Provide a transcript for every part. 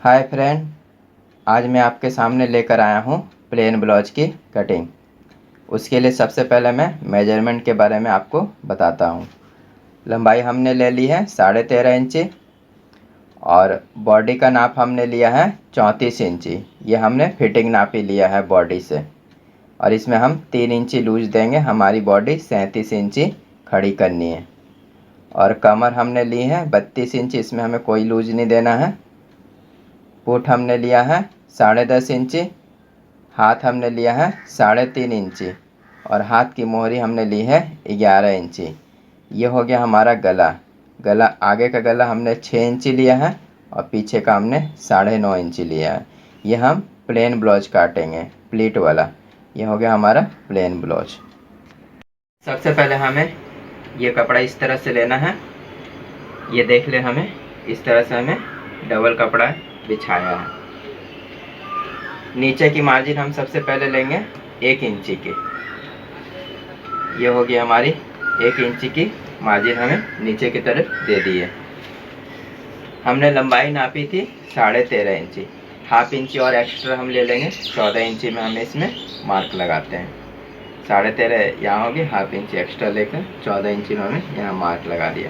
Hi friend, आज मैं आपके सामने लेकर आया हूँ प्लेन ब्लाउज की कटिंग। उसके लिए सबसे पहले मैं मेजरमेंट के बारे में आपको बताता हूँ। लंबाई हमने ले ली है 13.5 इंची और बॉडी का नाप हमने लिया है 34 इंची। ये हमने फिटिंग नाप ही लिया है बॉडी से, और इसमें हम 3 इंची लूज देंगे। हमारी बॉडी 37 इंची खड़ी करनी है। और कमर हमने ली है 32 इंची, इसमें हमें कोई लूज नहीं देना है। पुट हमने लिया है 10.5 इंची। हाथ हमने लिया है 3.5 इंची और हाथ की मोहरी हमने ली है 11 इंची। ये हो गया हमारा गला। आगे का गला हमने 6 इंची लिया है और पीछे का हमने 9.5 इंची लिया है। ये हम प्लेन ब्लाउज काटेंगे, प्लीट वाला। ये हो गया हमारा प्लेन ब्लाउज। सबसे पहले हमें ये कपड़ा इस तरह से लेना है। ये देख ले, हमें इस तरह से हमें डबल कपड़ा बिछाया है। नीचे की मार्जिन हम सबसे पहले लेंगे 1 इंची की। ये हो गई हमारी 1 इंची की मार्जिन, हमें नीचे की तरफ दे दी है। हमने लंबाई नापी थी 13.5 इंची। हाफ इंची और एक्स्ट्रा हम ले लेंगे। 14 इंची में हमें इसमें मार्क लगाते हैं। 13.5 यहाँ होगी, हाफ इंची एक्स्ट्रा लेकर 14 इंची में हमें यहाँ मार्क लगा दिया।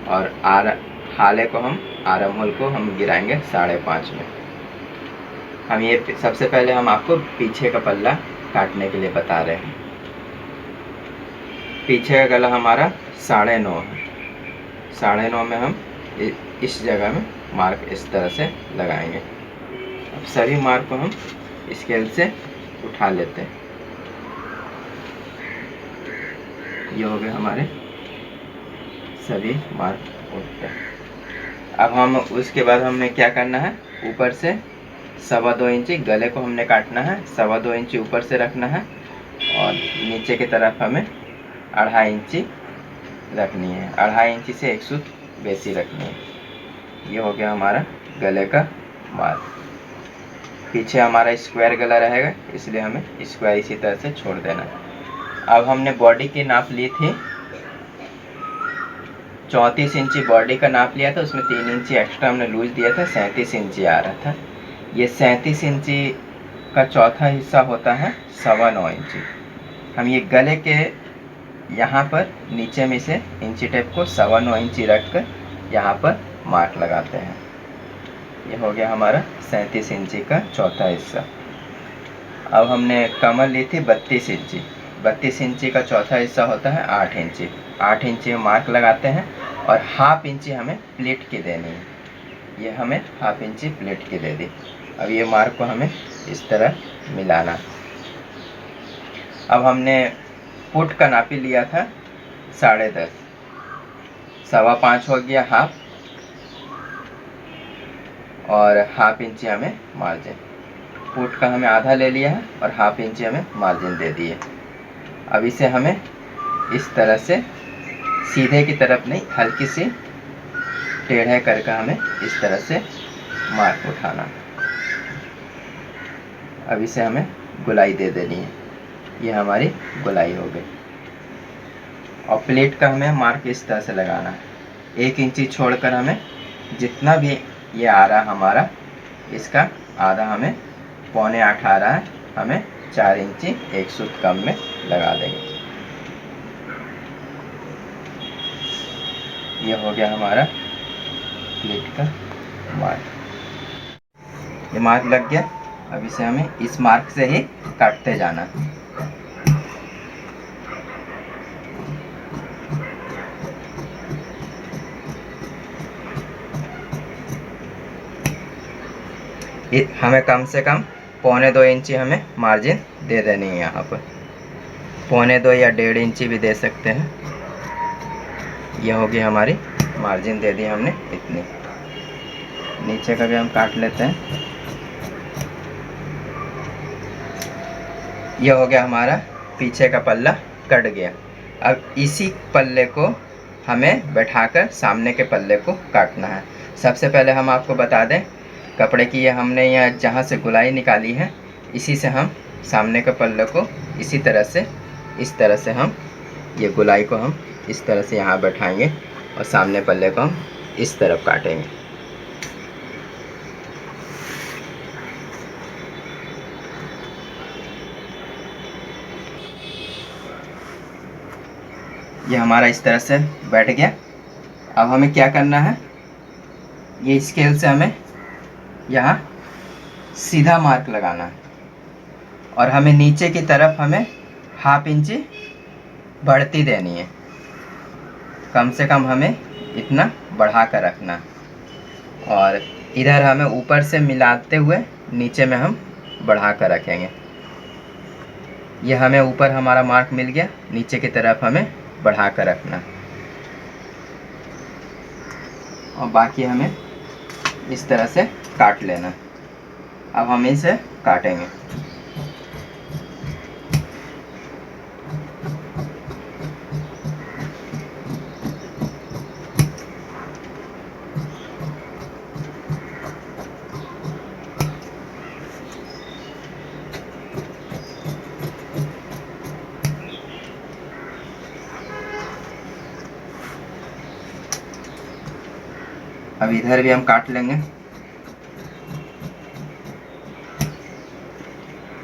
और हाले को हम आर्म होल को हम गिराएंगे 5.5 में। हम ये सबसे पहले हम आपको पीछे का पल्ला काटने के लिए बता रहे हैं। पीछे का गला हमारा 9.5 है। 9.5 में हम इस जगह में मार्क इस तरह से लगाएंगे। अब सभी मार्क को हम स्केल से उठा लेते हैं। ये हो गए हमारे सभी मार्क उठते हैं। अब हम उसके बाद हमें क्या करना है, ऊपर से 2.25 इंची गले को हमने काटना है। 2.25 इंची ऊपर से रखना है और नीचे की तरफ हमें 2.5 इंची रखनी है। 2.5 इंची से 1 सूत बेसी रखनी है। ये हो गया हमारा गले का मार्क। पीछे हमारा स्क्वायर गला रहेगा, इसलिए हमें स्क्वायर इसी तरह से छोड़ देना है। अब हमने बॉडी की नाप ली थी 34 इंची बॉडी का नाप लिया था। उसमें 3 इंची एक्स्ट्रा हमने लूज दिया था, 37 इंची आ रहा था। ये 37 इंची का चौथा हिस्सा होता है 9.25 इंची। हम ये गले के यहाँ पर नीचे में से इंची टेप को 9.25 इंची रख कर यहाँ पर मार्क लगाते हैं। ये हो गया हमारा 37 इंची का चौथा हिस्सा। अब हमने कमर ली थी 32 इंची। 32 इंची का चौथा हिस्सा होता है 8 इंची। 8 इंची में मार्क लगाते हैं और हाफ इंची हमें प्लीट की देनी है। ये हमें हाफ इंची प्लीट की दे दी। अब ये मार्क को हमें इस तरह मिलाना। अब हमने फुट का नापी लिया था 10.5। 5.25 हो गया हाफ, और हाफ इंची हमें मार्जिन। फुट का हमें आधा ले लिया है और हाफ इंची हमें मार्जिन दे दिए। अब इसे हमें इस तरह से सीधे की तरफ नहीं, हल्की सी टेढ़े करके हमें इस तरह से मार्क उठाना। अब इसे हमें गुलाई दे देनी है। ये हमारी गुलाई हो गई। और प्लेट का हमें मार्क इस तरह से लगाना है। 1 इंची छोड़कर हमें जितना भी ये आ रहा हमारा, इसका आधा हमें 7.25 आ रहा है, हमें 4 इंची 1 सूत कम में लगा देंगे। ये हो गया हमारा प्लेट का मार्क। ये मार्क लग गया। अब इसे हमें इस मार्क से ही काटते जाना। हमें कम से कम 2.25 इंची हमें मार्जिन दे देनी है। यहाँ पर 2.25 या 1.5 इंची भी दे सकते हैं। यह होगी हमारी मार्जिन, दे दी हमने इतनी। नीचे का भी हम काट लेते हैं। यह हो गया हमारा पीछे का पल्ला कट गया। अब इसी पल्ले को हमें बैठाकर सामने के पल्ले को काटना है। सबसे पहले हम आपको बता दें, कपड़े की ये हमने यहाँ जहाँ से गुलाई निकाली है, इसी से हम सामने के पल्ले को इसी तरह से, इस तरह से हम ये गुलाई को हम इस तरह से यहाँ बैठाएंगे और सामने पल्ले को हम इस तरफ काटेंगे। ये हमारा इस तरह से बैठ गया। अब हमें क्या करना है, ये स्केल से हमें यहाँ सीधा मार्क लगाना है और हमें नीचे की तरफ हमें 1/2 इंची बढ़ती देनी है। कम से कम हमें इतना बढ़ा कर रखना और इधर हमें ऊपर से मिलाते हुए नीचे में हम बढ़ा कर रखेंगे। ये हमें ऊपर हमारा मार्क मिल गया, नीचे की तरफ हमें बढ़ा कर रखना और बाकी हमें इस तरह से काट लेना। अब हम इसे काटेंगे। अब इधर भी हम काट लेंगे।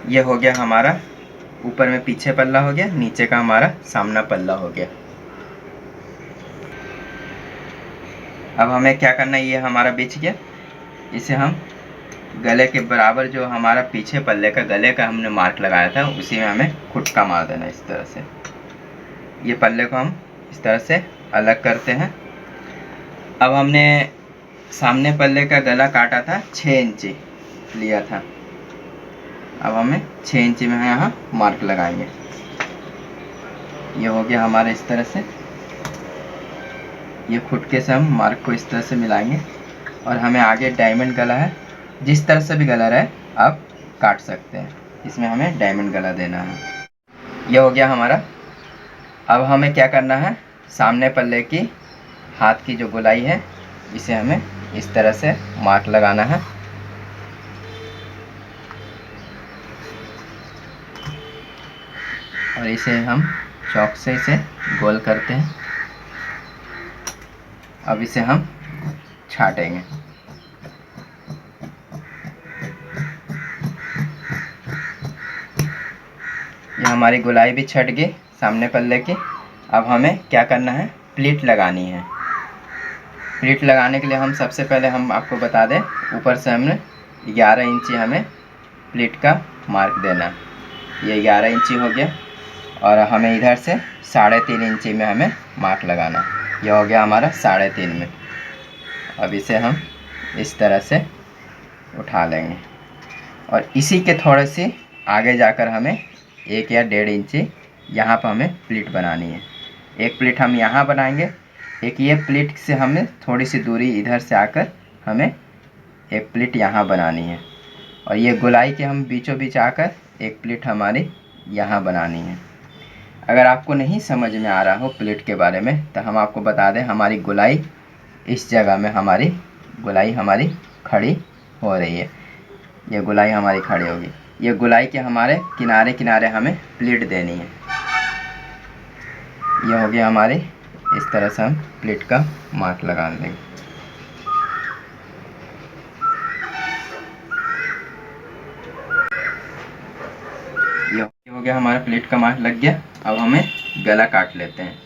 ये हो गया हमारा, ऊपर में पीछे पल्ला हो गया, नीचे का हमारा सामना पल्ला हो गया। अब हमें क्या करना है, ये हमारा बिछ गया, इसे हम गले के बराबर जो हमारा पीछे पल्ले का गले का हमने मार्क लगाया था उसी में हमें खुटका मार देना इस तरह से। ये पल्ले को हम इस तरह से अलग करते हैं। अब हमने सामने पल्ले का गला काटा था 6 इंची लिया था। अब हमें 6 इंची में यहाँ मार्क लगाएंगे। ये हो गया हमारा इस तरह से। ये खुटके से हम मार्क को इस तरह से मिलाएंगे और हमें आगे डायमंड गला है, जिस तरह से भी गला रहे आप काट सकते हैं। इसमें हमें डायमंड गला देना है। ये हो गया हमारा। अब हमें क्या करना है, सामने पल्ले की हाथ की जो गोलाई है इसे हमें इस तरह से मार्क लगाना है और इसे हम चौक से इसे गोल करते हैं। अब इसे हम छाटेंगे। ये हमारी गोलाई भी छट गई सामने पल्ले की। अब हमें क्या करना है, प्लीट लगानी है। प्लीट लगाने के लिए हम सबसे पहले हम आपको बता दें, ऊपर से हमने 11 इंची हमें प्लीट का मार्क देना। ये 11 इंची हो गया और हमें इधर से 3.5 इंची में हमें मार्क लगाना। यह हो गया हमारा 3.5 में। अब इसे हम इस तरह से उठा लेंगे और इसी के थोड़े सी आगे जाकर हमें 1 या 1.5 इंची यहाँ पर हमें प्लीट बनानी है। एक प्लीट हम यहाँ बनाएंगे, एक ये प्लीट से हमें थोड़ी सी दूरी इधर से आकर हमें एक प्लीट यहाँ बनानी है और ये गोलाई के हम बीचों बीच आकर एक प्लीट हमारी यहाँ बनानी है। अगर आपको नहीं समझ में आ रहा हो प्लीट के बारे में तो हम आपको बता दें, हमारी गोलाई इस जगह में हमारी गोलाई हमारी खड़ी हो रही है। ये गोलाई हमारी खड़ी होगी। ये गोलाई के हमारे किनारे किनारे हमें प्लीट देनी है। ये हो गया हमारी, इस तरह से हम प्लीट का मार्क लगा देंगे। ये हो गया हमारा प्लीट का मार्क लग गया। अब हमें गला काट लेते हैं।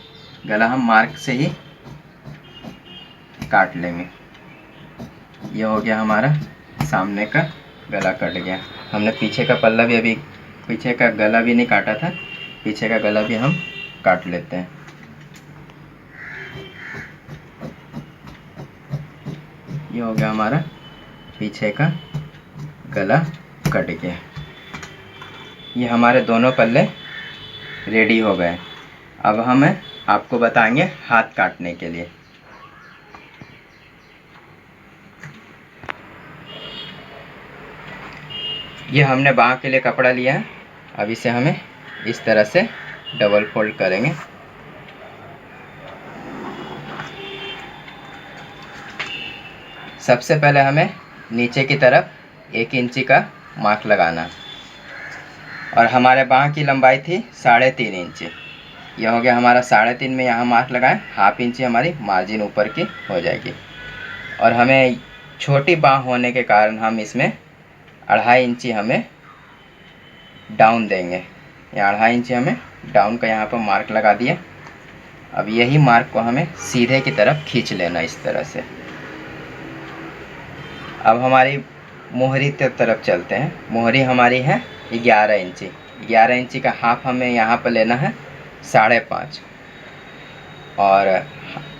गला हम मार्क से ही काट लेंगे। ये हो गया हमारा सामने का गला कट गया। हमने पीछे का पल्ला भी अभी, पीछे का गला भी नहीं काटा था, पीछे का गला भी हम काट लेते हैं। ये हो गया हमारा पीछे का गला कट गया। ये हमारे दोनों पल्ले रेडी हो गए। अब हम आपको बताएंगे हाथ काटने के लिए। ये हमने बाँह के लिए कपड़ा लिया है। अब इसे हमें इस तरह से डबल फोल्ड करेंगे। सबसे पहले हमें नीचे की तरफ 1 इंची का मार्क लगाना और हमारे बाँह की लंबाई थी 3.5 इंची। यह हो गया हमारा 3.5 में यहाँ मार्क लगाएं। 1/2 इंची हमारी मार्जिन ऊपर की हो जाएगी और हमें छोटी बाँह होने के कारण हम इसमें 2.5 इंची हमें डाउन देंगे। या 2.5 इंची हमें डाउन का यहाँ पर मार्क लगा दिया अब यही मार्क को हमें सीधे की तरफ खींच लेना इस तरह से। अब हमारी मोहरी की तरफ चलते हैं। मोहरी हमारी है 11 इंची। 11 इंची का हाफ हमें यहाँ पर लेना है 5.5 और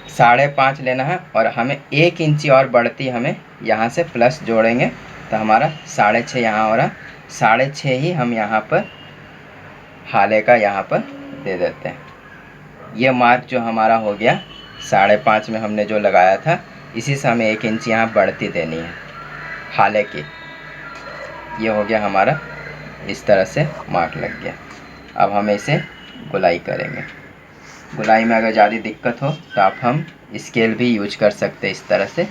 5.5 लेना है, और हमें 1 इंची और बढ़ती हमें यहाँ से प्लस जोड़ेंगे तो हमारा 6.5 यहाँ हो रहा। 6.5 ही हम यहाँ पर हाले का यहाँ पर दे देते हैं। ये मार्क जो हमारा हो गया 5.5 में हमने जो लगाया था, इसी से हमें 1 इंच यहाँ बढ़ती देनी है हाले की। ये हो गया हमारा, इस तरह से मार्क लग गया। अब हम इसे गुलाई करेंगे। गुलाई में अगर ज़्यादा दिक्कत हो तो हम स्केल भी यूज कर सकते हैं इस तरह से।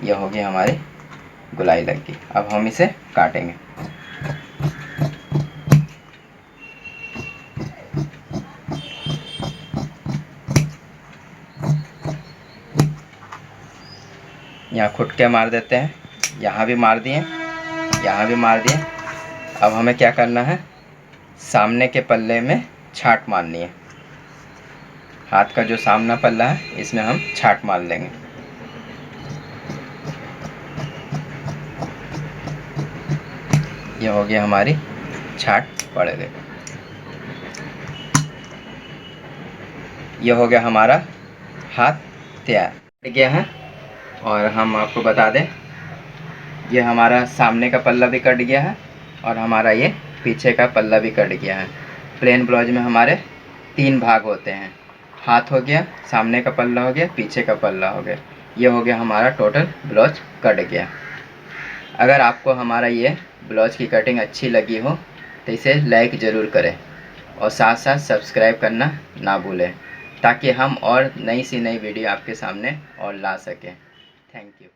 ये हो गई हमारी गुलाई लग गई। अब हम इसे काटेंगे। यहाँ खुटके मार देते हैं, यहाँ भी मार दिए, यहाँ भी मार दिए। अब हमें क्या करना है, सामने के पल्ले में छाट मारनी है। हाथ का जो सामना पल्ला है इसमें हम छाट मार लेंगे। ये हो गया हमारी छाट पड़ गई। ये हो गया हमारा हाथ तैयार कट गया है। और हम आपको बता दें, ये हमारा सामने का पल्ला भी कट गया है और हमारा ये पीछे का पल्ला भी कट गया है। प्लेन ब्लाउज में हमारे 3 भाग होते हैं। हाथ हो गया, सामने का पल्ला हो गया, पीछे का पल्ला हो गया। ये हो गया हमारा टोटल ब्लाउज कट गया। अगर आपको हमारा ये ब्लाउज की कटिंग अच्छी लगी हो तो इसे लाइक ज़रूर करें और साथ साथ सब्सक्राइब करना ना भूलें, ताकि हम और नई सी नई वीडियो आपके सामने और ला सकें। Thank you.